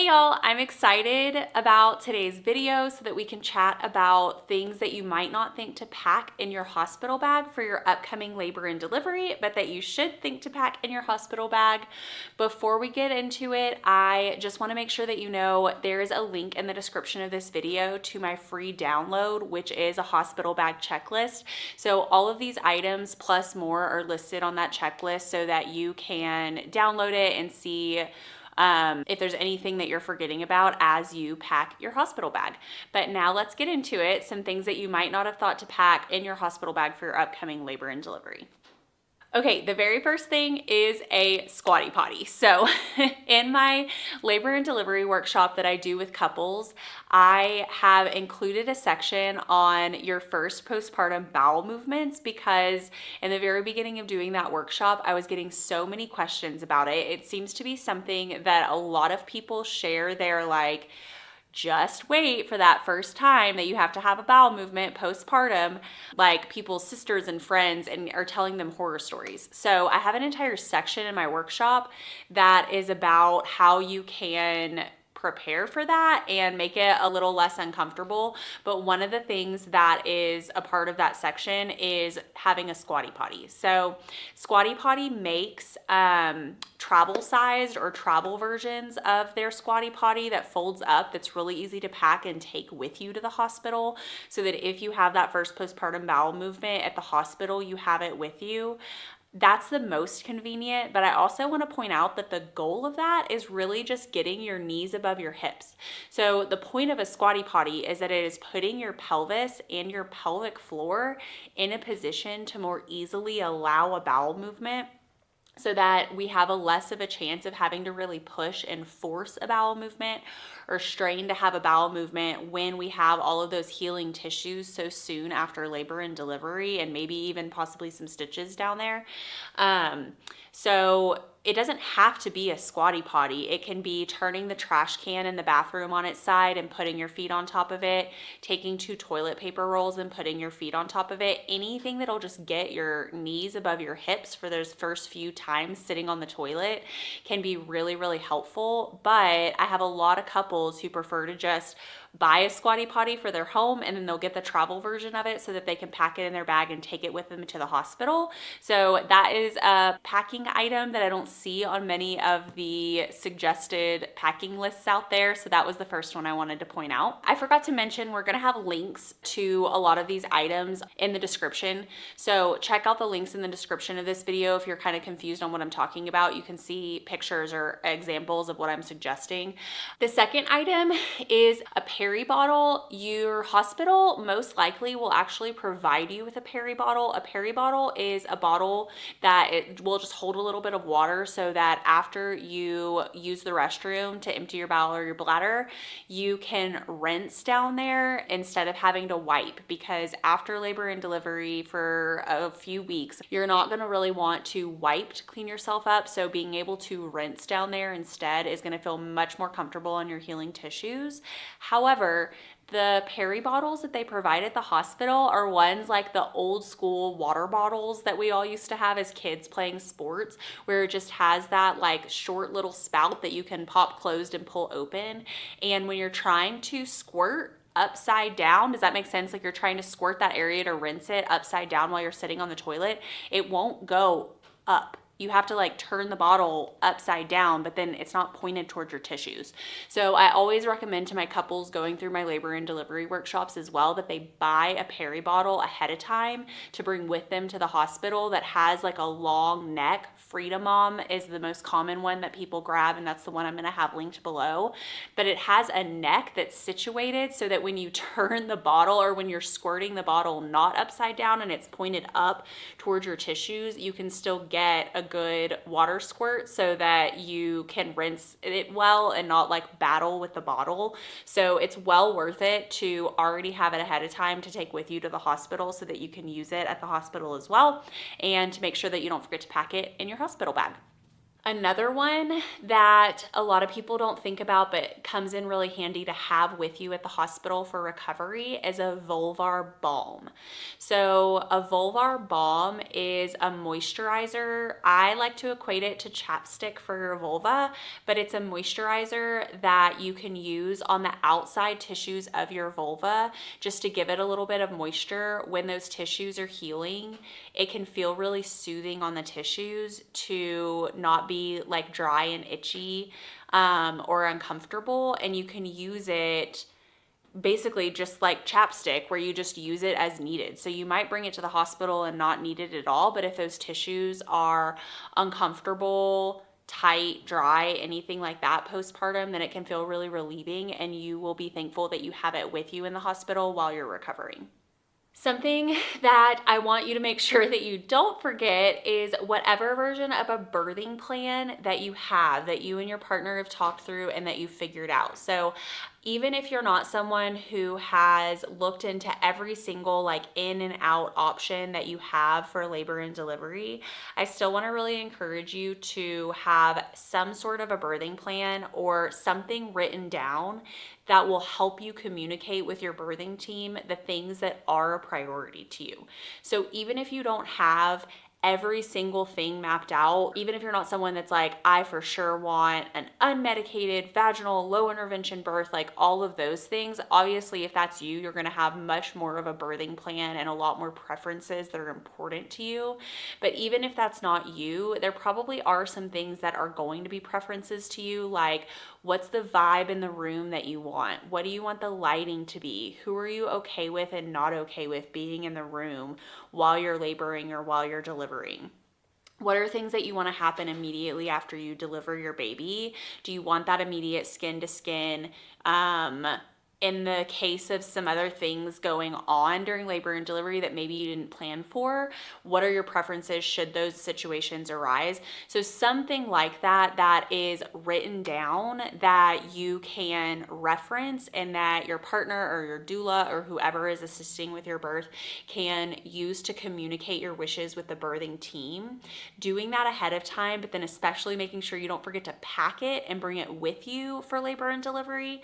Hey y'all, I'm excited about today's video so that we can chat about things that you might not think to pack in your hospital bag for your upcoming labor and delivery, but that you should think to pack in your hospital bag. Before we get into it, I just want to make sure that you know there's a link in the description of this video to my free download, which is a hospital bag checklist. So all of these items plus more are listed on that checklist so that you can download it and see if there's anything that you're forgetting about as you pack your hospital bag. But now let's get into it. Some things that you might not have thought to pack in your hospital bag for your upcoming labor and delivery. Okay, the very first thing is a squatty potty. So in my labor and delivery workshop that I do with couples, I have included a section on your first postpartum bowel movements because in the very beginning of doing that workshop, I was getting so many questions about it. It seems to be something that a lot of people share. They're like, just wait for that first time that you have to have a bowel movement postpartum, like people's sisters and friends, and are telling them horror stories. So I have an entire section in my workshop that is about how you can prepare for that and make it a little less uncomfortable. But one of the things that is a part of that section is having a squatty potty. So squatty potty makes travel sized or travel versions of their squatty potty that folds up, that's really easy to pack and take with you to the hospital, so that if you have that first postpartum bowel movement at the hospital, you have it with you. That's the most convenient, but I also want to point out that the goal of that is really just getting your knees above your hips. So the point of a squatty potty is that it is putting your pelvis and your pelvic floor in a position to more easily allow a bowel movement, so that we have a less of a chance of having to really push and force a bowel movement or strain to have a bowel movement when we have all of those healing tissues so soon after labor and delivery, and maybe even possibly some stitches down there. So it doesn't have to be a squatty potty. It can be turning the trash can in the bathroom on its side and putting your feet on top of it, taking 2 toilet paper rolls and putting your feet on top of it. Anything that'll just get your knees above your hips for those first few times sitting on the toilet can be really, really helpful. But I have a lot of couples who prefer to just buy a squatty potty for their home, and then they'll get the travel version of it so that they can pack it in their bag and take it with them to the hospital. So that is a packing item that I don't see on many of the suggested packing lists out there. So that was the first one I wanted to point out. I forgot to mention we're going to have links to a lot of these items in the description. So check out the links in the description of this video if you're kind of confused on what I'm talking about. You can see pictures or examples of what I'm suggesting. The second item is a peri bottle. Your hospital most likely will actually provide you with a peri bottle. A peri bottle is a bottle that it will just hold a little bit of water, so that after you use the restroom to empty your bowel or your bladder, you can rinse down there instead of having to wipe, because after labor and delivery for a few weeks, you're not going to really want to wipe to clean yourself up. So being able to rinse down there instead is going to feel much more comfortable on your healing tissues. However, the peri bottles that they provide at the hospital are ones like the old school water bottles that we all used to have as kids playing sports, where it just has that like short little spout that you can pop closed and pull open. And when you're trying to squirt upside down, does that make sense? Like you're trying to squirt that area to rinse it upside down while you're sitting on the toilet, it won't go up. You have to like turn the bottle upside down, but then it's not pointed towards your tissues. So I always recommend to my couples going through my labor and delivery workshops as well that they buy a peri bottle ahead of time to bring with them to the hospital that has like a long neck. Freedom Mom is the most common one that people grab, and that's the one I'm going to have linked below. But it has a neck that's situated so that when you turn the bottle, or when you're squirting the bottle not upside down and it's pointed up towards your tissues, you can still get a good water squirt so that you can rinse it well and not like battle with the bottle. So it's well worth it to already have it ahead of time to take with you to the hospital so that you can use it at the hospital as well, and to make sure that you don't forget to pack it in your hospital bag. Another one that a lot of people don't think about but comes in really handy to have with you at the hospital for recovery is a vulvar balm. So a vulvar balm is a moisturizer. I like to equate it to chapstick for your vulva, but it's a moisturizer that you can use on the outside tissues of your vulva just to give it a little bit of moisture when those tissues are healing. It can feel really soothing on the tissues to not be like dry and itchy or uncomfortable, and you can use it basically just like chapstick where you just use it as needed. So you might bring it to the hospital and not need it at all, but if those tissues are uncomfortable, tight, dry, anything like that postpartum, then it can feel really relieving, and you will be thankful that you have it with you in the hospital while you're recovering. Something that I want you to make sure that you don't forget is whatever version of a birthing plan that you have, that you and your partner have talked through and that you figured out. So even if you're not someone who has looked into every single like in and out option that you have for labor and delivery, I still want to really encourage you to have some sort of a birthing plan or something written down that will help you communicate with your birthing team the things that are a priority to you. So even if you don't have every single thing mapped out, even if you're not someone that's like, I for sure want an unmedicated vaginal low intervention birth, like all of those things, obviously if that's you, you're going to have much more of a birthing plan and a lot more preferences that are important to you. But even if that's not you, there probably are some things that are going to be preferences to you, like what's the vibe in the room that you want? What do you want the lighting to be? Who are you okay with and not okay with being in the room while you're laboring or while you're delivering? What are things that you want to happen immediately after you deliver your baby? Do you want that immediate skin to skin? In the case of some other things going on during labor and delivery that maybe you didn't plan for, what are your preferences should those situations arise? So something like that that is written down that you can reference and that your partner or your doula or whoever is assisting with your birth can use to communicate your wishes with the birthing team. Doing that ahead of time, but then especially making sure you don't forget to pack it and bring it with you for labor and delivery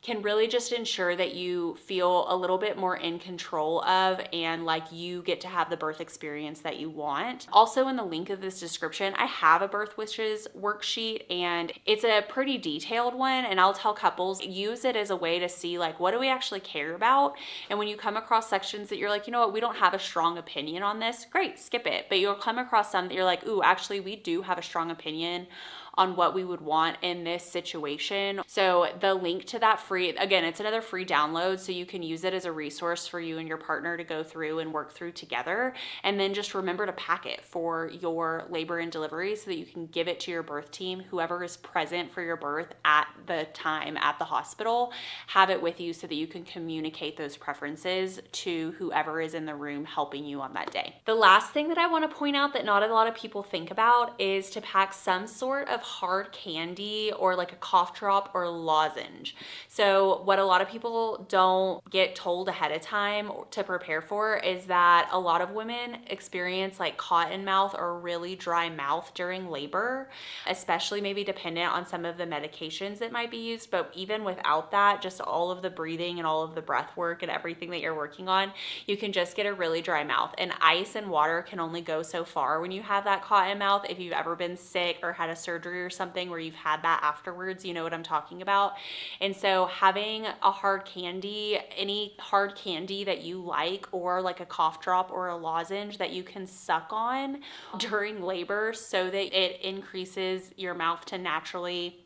can really just ensure that you feel a little bit more in control of and like you get to have the birth experience that you want. Also, in the link of this description, I have a birth wishes worksheet, and it's a pretty detailed one, and I'll tell couples use it as a way to see like what do we actually care about. And when you come across sections that you're like, you know what, we don't have a strong opinion on this, great, skip it. But you'll come across some that you're like, ooh, actually we do have a strong opinion on what we would want in this situation. So the link to that again, it's another free download, so you can use it as a resource for you and your partner to go through and work through together. And then just remember to pack it for your labor and delivery so that you can give it to your birth team, whoever is present for your birth at the time at the hospital, have it with you so that you can communicate those preferences to whoever is in the room helping you on that day. The last thing that I want to point out that not a lot of people think about is to pack some sort of hard candy or like a cough drop or lozenge. So what a lot of people don't get told ahead of time to prepare for is that a lot of women experience like cotton mouth or really dry mouth during labor, especially maybe dependent on some of the medications that might be used. But even without that, just all of the breathing and all of the breath work and everything that you're working on, you can just get a really dry mouth. And ice and water can only go so far when you have that cotton mouth. If you've ever been sick or had a surgery or something where you've had that afterwards, you know what I'm talking about. And so having a hard candy, any hard candy that you like, or like a cough drop or a lozenge that you can suck on during labor so that it increases your mouth to naturally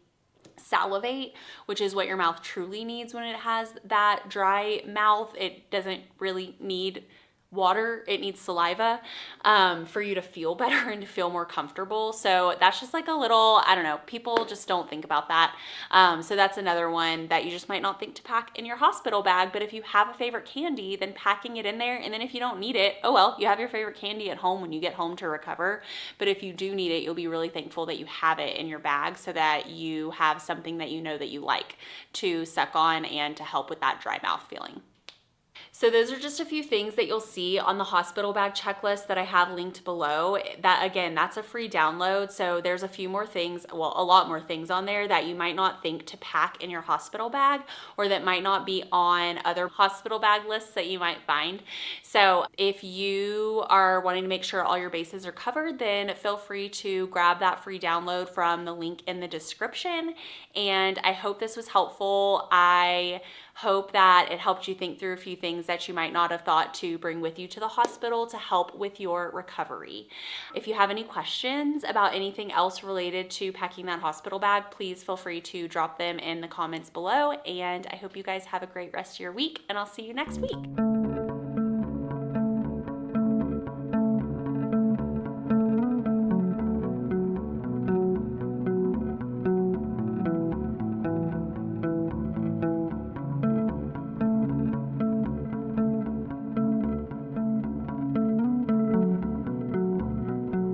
salivate, which is what your mouth truly needs when it has that dry mouth. It doesn't really need water, it needs saliva for you to feel better and to feel more comfortable. So that's just like a little, I don't know, people just don't think about that. So that's another one that you just might not think to pack in your hospital bag. But if you have a favorite candy, then packing it in there. And then if you don't need it, oh well, you have your favorite candy at home when you get home to recover. But if you do need it, you'll be really thankful that you have it in your bag so that you have something that you know that you like to suck on and to help with that dry mouth feeling. So those are just a few things that you'll see on the hospital bag checklist that I have linked below. That again, that's a free download. So there's a few more things, well, a lot more things on there that you might not think to pack in your hospital bag, or that might not be on other hospital bag lists that you might find. So if you are wanting to make sure all your bases are covered, then feel free to grab that free download from the link in the description. And I hope this was helpful. I hope that it helped you think through a few things that you might not have thought to bring with you to the hospital to help with your recovery. If you have any questions about anything else related to packing that hospital bag, please feel free to drop them in the comments below. And I hope you guys have a great rest of your week, and I'll see you next week.